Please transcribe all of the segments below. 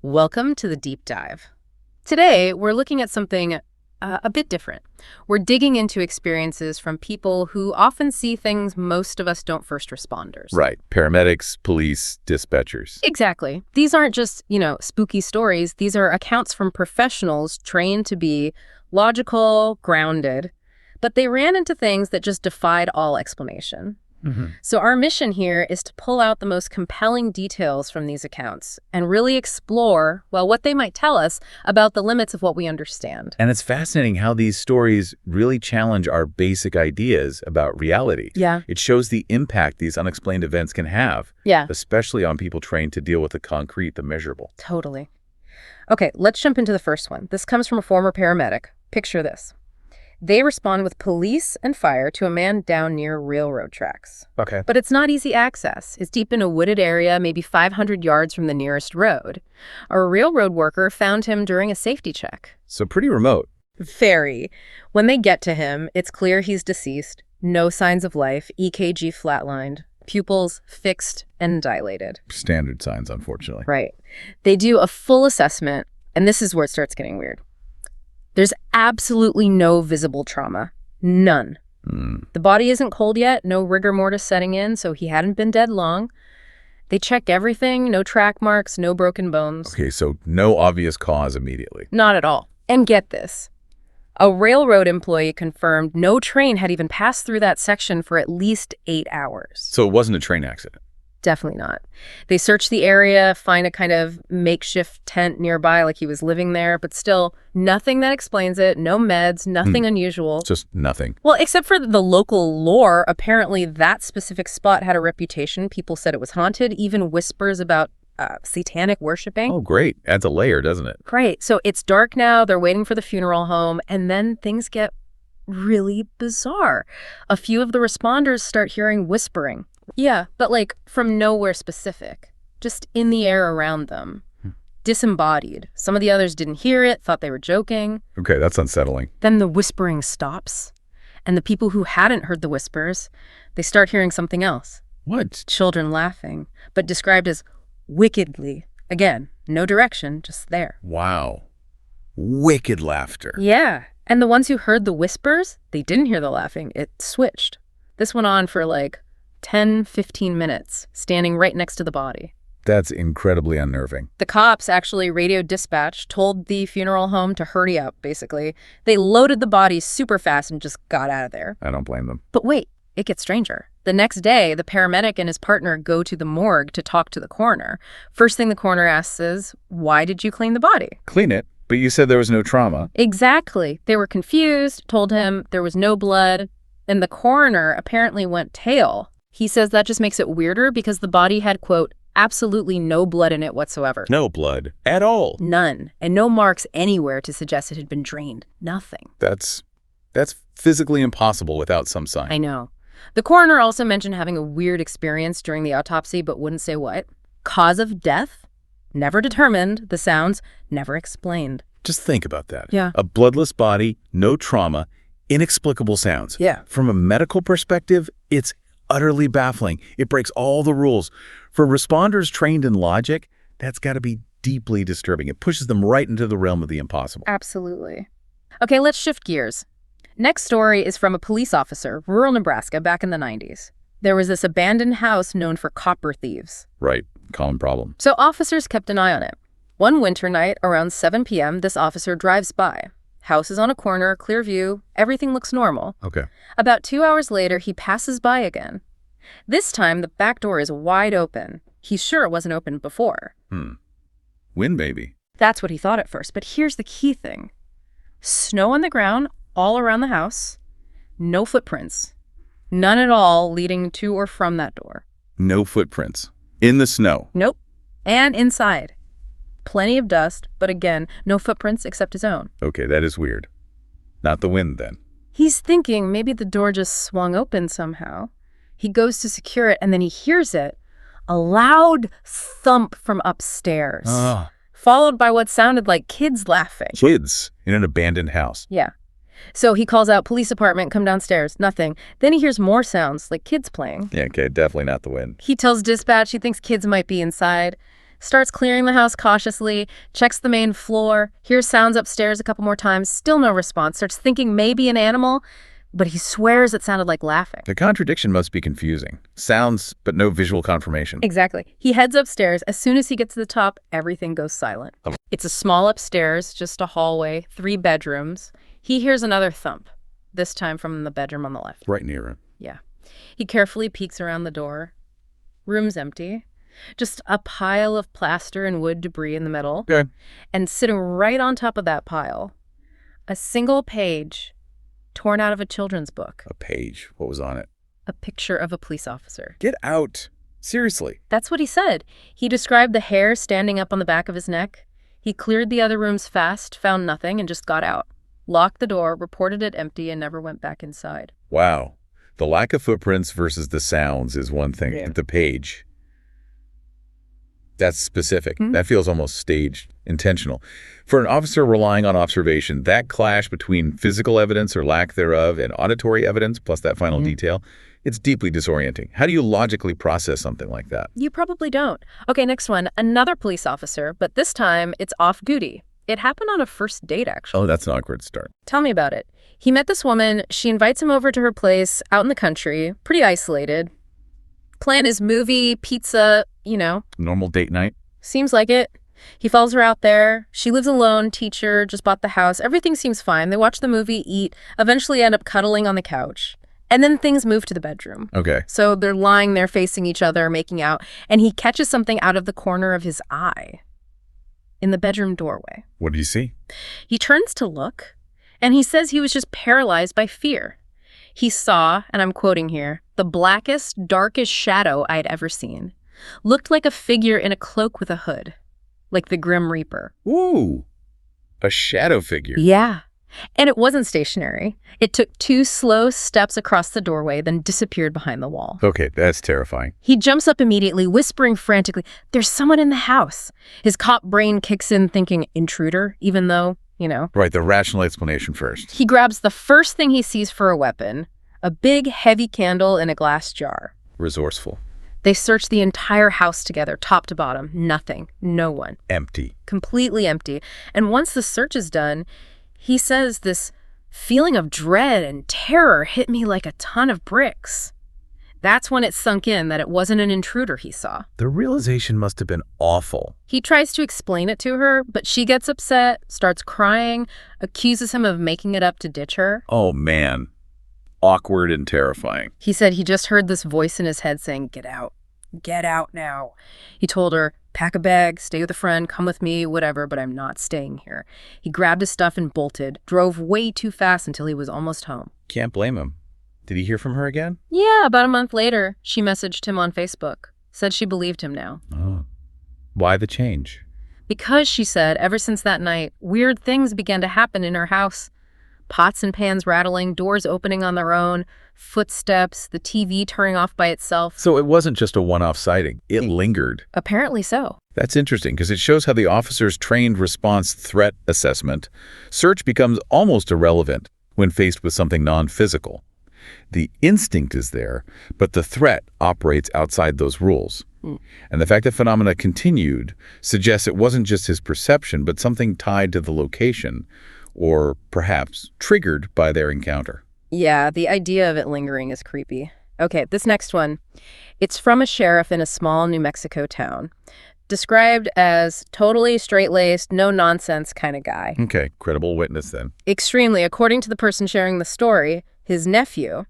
Welcome to the deep dive. Today, we're looking at something a bit different. We're digging into experiences from people who often see things most of us don't first responders. Right. Paramedics, police, dispatchers. Exactly. These aren't just, spooky stories. These are accounts from professionals trained to be logical, grounded, but they ran into things that just defied all explanation. So our mission here is to pull out the most compelling details from these accounts and really explore, what they might tell us about the limits of what we understand. And it's fascinating how these stories really challenge our basic ideas about reality. Yeah. It shows the impact these unexplained events can have, Yeah. especially on people trained to deal with the concrete, the measurable. Totally. Okay, let's jump into the first one. This comes from a former paramedic. Picture this. They respond with police and fire to a man down near railroad tracks. Okay. But it's not easy access. It's deep in a wooded area, maybe 500 yards from the nearest road. A railroad worker found him during a safety check. So pretty remote. Very. When they get to him, it's clear he's deceased. No signs of life, EKG flatlined, pupils fixed and dilated. Standard signs, unfortunately. Right. They do a full assessment, and this is where it starts getting weird. There's absolutely no visible trauma. None. The body isn't cold yet, no rigor mortis setting in, so he hadn't been dead long. They checked everything, no track marks, no broken bones. Okay, so no obvious cause immediately. Not at all. And get this. A railroad employee confirmed no train had even passed through that section for at least 8 hours. So it wasn't a train accident. Definitely not. They search the area, find a kind of makeshift tent nearby like he was living there, but still nothing that explains it, no meds, nothing unusual. Just nothing. Well, except for the local lore, apparently that specific spot had a reputation. People said it was haunted, even whispers about satanic worshiping. Oh, great. Adds a layer, doesn't it? Right. So it's dark now, they're waiting for the funeral home, and then things get really bizarre. A few of the responders start hearing whispering. Yeah, but from nowhere specific, just in the air around them, disembodied. Some of the others didn't hear it, thought they were joking. Okay, that's unsettling. Then the whispering stops, and the people who hadn't heard the whispers, they start hearing something else. What? Children laughing, but described as wickedly. Again, no direction, just there. Wow. Wicked laughter. Yeah, and the ones who heard the whispers, they didn't hear the laughing. It switched. This went on for 10, 15 minutes, standing right next to the body. That's incredibly unnerving. The cops actually radioed dispatch, told the funeral home to hurry up, basically. They loaded the body super fast and just got out of there. I don't blame them. But wait, it gets stranger. The next day, the paramedic and his partner go to the morgue to talk to the coroner. First thing the coroner asks is, why did you clean the body? Clean it, but you said there was no trauma. Exactly. They were confused, told him there was no blood, and the coroner apparently went tail. He says that just makes it weirder because the body had, quote, absolutely no blood in it whatsoever. No blood at all. None. And no marks anywhere to suggest it had been drained. Nothing. That's physically impossible without some sign. I know. The coroner also mentioned having a weird experience during the autopsy, but wouldn't say what. Cause of death? Never determined. The sounds? Never explained. Just think about that. Yeah. A bloodless body, no trauma, inexplicable sounds. Yeah. From a medical perspective, it's utterly baffling. It breaks all the rules. For responders trained in logic, that's got to be deeply disturbing. It pushes them right into the realm of the impossible. Absolutely. Okay, let's shift gears. Next story is from a police officer, rural Nebraska, back in the 90s. There was this abandoned house known for copper thieves. Right. Common problem. So officers kept an eye on it. One winter night, around 7 p.m., this officer drives by. House is on a corner, clear view, everything looks normal. Okay. About 2 hours later, he passes by again. This time, the back door is wide open. He's sure it wasn't open before. Wind, maybe. That's what he thought at first, but here's the key thing. Snow on the ground all around the house. No footprints. None at all leading to or from that door. No footprints. In the snow. Nope. And inside. Plenty of dust, but again, no footprints except his own. Okay, that is weird. Not the wind, then. He's thinking maybe the door just swung open somehow. He goes to secure it, and then he hears it. A loud thump from upstairs, followed by what sounded like kids laughing. Kids in an abandoned house. Yeah. So he calls out, police department, come downstairs. Nothing. Then he hears more sounds, like kids playing. Yeah, okay, definitely not the wind. He tells dispatch he thinks kids might be inside. Starts clearing the house cautiously, checks the main floor, hears sounds upstairs a couple more times, still no response, starts thinking maybe an animal, but he swears it sounded like laughing. The contradiction must be confusing. Sounds, but no visual confirmation. Exactly. He heads upstairs. As soon as he gets to the top, everything goes silent. It's a small upstairs, just a hallway, 3 bedrooms. He hears another thump, this time from the bedroom on the left. Right near him. Yeah. He carefully peeks around the door. Room's empty. Just a pile of plaster and wood debris in the middle. Okay. And sitting right on top of that pile, a single page torn out of a children's book. A page. What was on it? A picture of a police officer. Get out. Seriously. That's what he said. He described the hair standing up on the back of his neck. He cleared the other rooms fast, found nothing, and just got out. Locked the door, reported it empty, and never went back inside. Wow. The lack of footprints versus the sounds is one thing. Yeah. The page. That's specific. Mm-hmm. That feels almost staged, intentional. For an officer relying on observation, that clash between physical evidence or lack thereof and auditory evidence, plus that final detail, it's deeply disorienting. How do you logically process something like that? You probably don't. Okay, next one. Another police officer, but this time it's off-duty. It happened on a first date, actually. Oh, that's an awkward start. Tell me about it. He met this woman. She invites him over to her place out in the country, pretty isolated. Plan is movie, pizza, Normal date night? Seems like it. He follows her out there. She lives alone, teacher, just bought the house. Everything seems fine. They watch the movie, eat, eventually end up cuddling on the couch. And then things move to the bedroom. Okay. So they're lying there facing each other, making out, and he catches something out of the corner of his eye in the bedroom doorway. What do you see? He turns to look, and he says he was just paralyzed by fear. He saw, and I'm quoting here, the blackest, darkest shadow I'd ever seen. Looked like a figure in a cloak with a hood, like the Grim Reaper. Ooh, a shadow figure. Yeah. And it wasn't stationary. It took 2 slow steps across the doorway, then disappeared behind the wall. Okay, that's terrifying. He jumps up immediately, whispering frantically, "There's someone in the house." His cop brain kicks in thinking intruder, even though, Right, the rational explanation first. He grabs the first thing he sees for a weapon, a big, heavy candle in a glass jar. Resourceful. They search the entire house together, top to bottom. Nothing. No one. Empty. Completely empty. And once the search is done, he says this feeling of dread and terror hit me like a ton of bricks. That's when it sunk in that it wasn't an intruder he saw. The realization must have been awful. He tries to explain it to her, but she gets upset, starts crying, accuses him of making it up to ditch her. Oh, man. Awkward and terrifying. He said he just heard this voice in his head saying, "Get out. Get out now." He told her, "Pack a bag, stay with a friend, come with me, whatever, but I'm not staying here." He grabbed his stuff and bolted, drove way too fast until he was almost home. Can't blame him. Did he hear from her again? Yeah, about a month later, she messaged him on Facebook. Said she believed him now. Oh. Why the change? Because, she said, ever since that night, weird things began to happen in her house. Pots and pans rattling, doors opening on their own, footsteps, the TV turning off by itself. So it wasn't just a one-off sighting. It lingered. Apparently so. That's interesting because it shows how the officer's trained response threat assessment search becomes almost irrelevant when faced with something non-physical. The instinct is there, but the threat operates outside those rules. And the fact that phenomena continued suggests it wasn't just his perception, but something tied to the location, or perhaps triggered by their encounter. Yeah, the idea of it lingering is creepy. Okay, this next one. It's from a sheriff in a small New Mexico town. Described as totally straight-laced, no-nonsense kind of guy. Okay, credible witness then. Extremely, according to the person sharing the story, his nephew.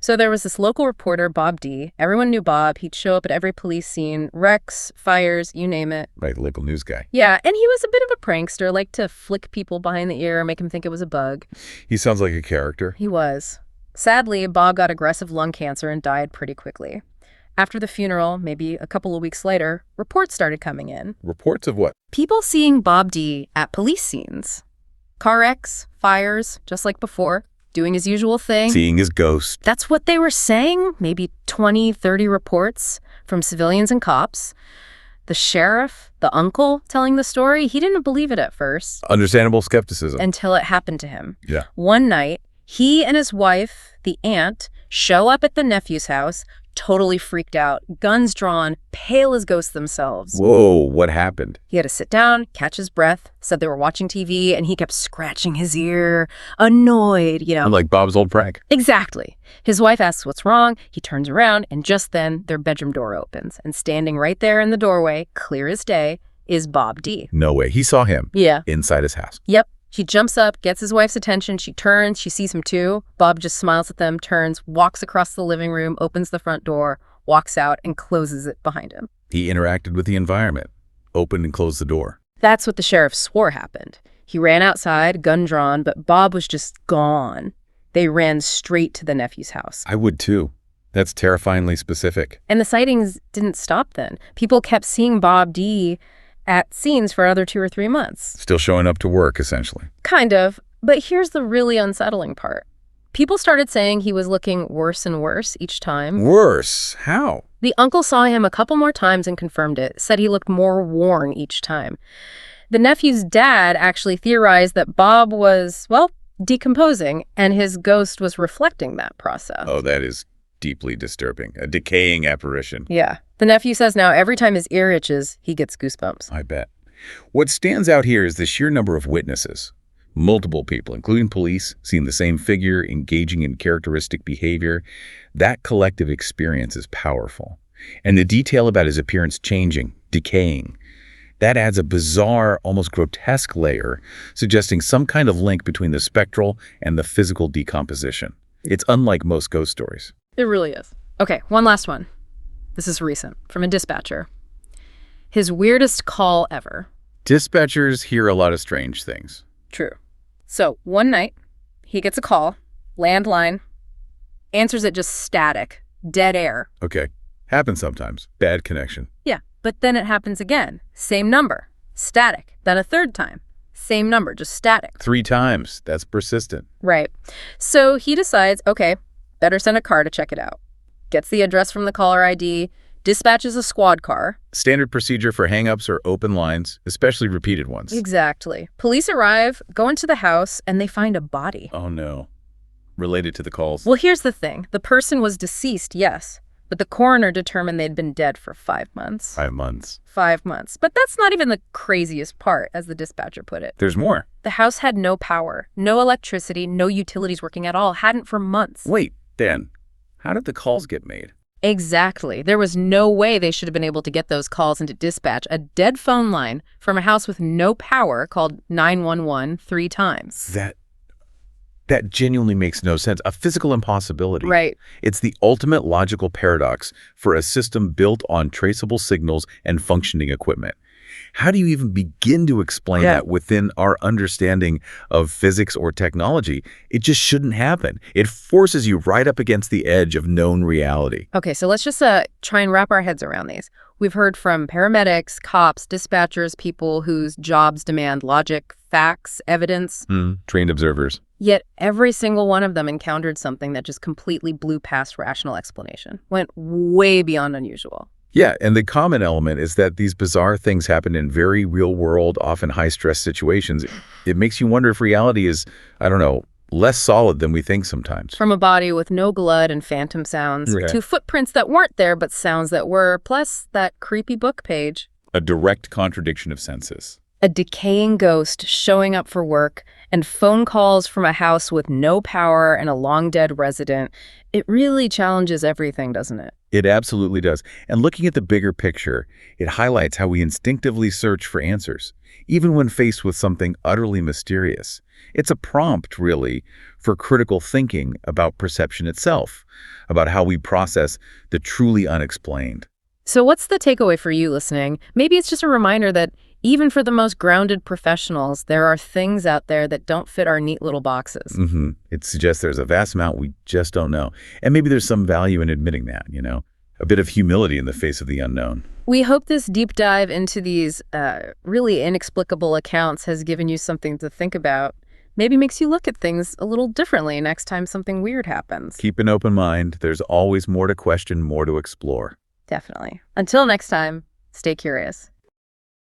So there was this local reporter, Bob D. Everyone knew Bob. He'd show up at every police scene, wrecks, fires, you name it. Right, local news guy. Yeah, and he was a bit of a prankster, liked to flick people behind the ear, make them think it was a bug. He sounds like a character. He was. Sadly, Bob got aggressive lung cancer and died pretty quickly. After the funeral, maybe a couple of weeks later, reports started coming in. Reports of what? People seeing Bob D. at police scenes. Car wrecks, fires, just like before, doing his usual thing. Seeing his ghost. That's what they were saying, maybe 20, 30 reports from civilians and cops. The sheriff, the uncle telling the story, he didn't believe it at first. Understandable skepticism. Until it happened to him. Yeah. One night, he and his wife, the aunt, show up at the nephew's house, totally freaked out, guns drawn, pale as ghosts themselves. Whoa, what happened? He had to sit down, catch his breath, said they were watching TV, and he kept scratching his ear, annoyed. Like Bob's old prank. Exactly. His wife asks what's wrong, he turns around, and just then their bedroom door opens, and standing right there in the doorway, clear as day, is Bob D. No way. He saw him. Yeah. Inside his house. Yep. He jumps up, gets his wife's attention, she turns, she sees him too. Bob just smiles at them, turns, walks across the living room, opens the front door, walks out, and closes it behind him. He interacted with the environment, opened and closed the door. That's what the sheriff swore happened. He ran outside, gun drawn, but Bob was just gone. They ran straight to the nephew's house. I would too. That's terrifyingly specific. And the sightings didn't stop then. People kept seeing Bob D. at scenes for another 2 or 3 months. Still showing up to work, essentially. Kind of. But here's the really unsettling part. People started saying he was looking worse and worse each time. Worse? How? The uncle saw him a couple more times and confirmed it, said he looked more worn each time. The nephew's dad actually theorized that Bob was, decomposing, and his ghost was reflecting that process. Oh, that is deeply disturbing. A decaying apparition. Yeah. The nephew says now every time his ear itches, he gets goosebumps. I bet. What stands out here is the sheer number of witnesses. Multiple people, including police, seeing the same figure, engaging in characteristic behavior. That collective experience is powerful. And the detail about his appearance changing, decaying, that adds a bizarre, almost grotesque layer, suggesting some kind of link between the spectral and the physical decomposition. It's unlike most ghost stories. It really is. Okay, one last one. This is recent, from a dispatcher. His weirdest call ever. Dispatchers hear a lot of strange things. True. So, one night, he gets a call, landline, answers it just static, dead air. Okay. Happens sometimes. Bad connection. Yeah, but then it happens again. Same number, static. Then a third time, same number, just static. 3 times. That's persistent. Right. So he decides, okay, better send a car to check it out. Gets the address from the caller ID, dispatches a squad car. Standard procedure for hang-ups or open lines, especially repeated ones. Exactly. Police arrive, go into the house, and they find a body. Oh, no. Related to the calls. Well, here's the thing. The person was deceased, yes, but the coroner determined they'd been dead for 5 months. 5 months. 5 months. But that's not even the craziest part, as the dispatcher put it. There's more. The house had no power, no electricity, no utilities working at all, hadn't for months. Wait, Dan, how did the calls get made? Exactly. There was no way they should have been able to get those calls into dispatch, a dead phone line from a house with no power called 911 3 times. That genuinely makes no sense. A physical impossibility. Right. It's the ultimate logical paradox for a system built on traceable signals and functioning equipment. How do you even begin to explain that within our understanding of physics or technology? It just shouldn't happen. It forces you right up against the edge of known reality. Okay, so let's just try and wrap our heads around these. We've heard from paramedics, cops, dispatchers, people whose jobs demand logic, facts, evidence. Trained observers. Yet every single one of them encountered something that just completely blew past rational explanation, went way beyond unusual. Yeah, and the common element is that these bizarre things happen in very real-world, often high-stress situations. It makes you wonder if reality is, less solid than we think sometimes. From a body with no blood and phantom sounds, to footprints that weren't there but sounds that were, plus that creepy book page. A direct contradiction of senses. A decaying ghost showing up for work, and phone calls from a house with no power and a long-dead resident. It really challenges everything, doesn't it? It absolutely does. And looking at the bigger picture, it highlights how we instinctively search for answers, even when faced with something utterly mysterious. It's a prompt, really, for critical thinking about perception itself, about how we process the truly unexplained. So what's the takeaway for you listening? Maybe it's just a reminder that even for the most grounded professionals, there are things out there that don't fit our neat little boxes. It suggests there's a vast amount we just don't know. And maybe there's some value in admitting that, a bit of humility in the face of the unknown. We hope this deep dive into these really inexplicable accounts has given you something to think about. Maybe makes you look at things a little differently next time something weird happens. Keep an open mind. There's always more to question, more to explore. Definitely. Until next time, stay curious.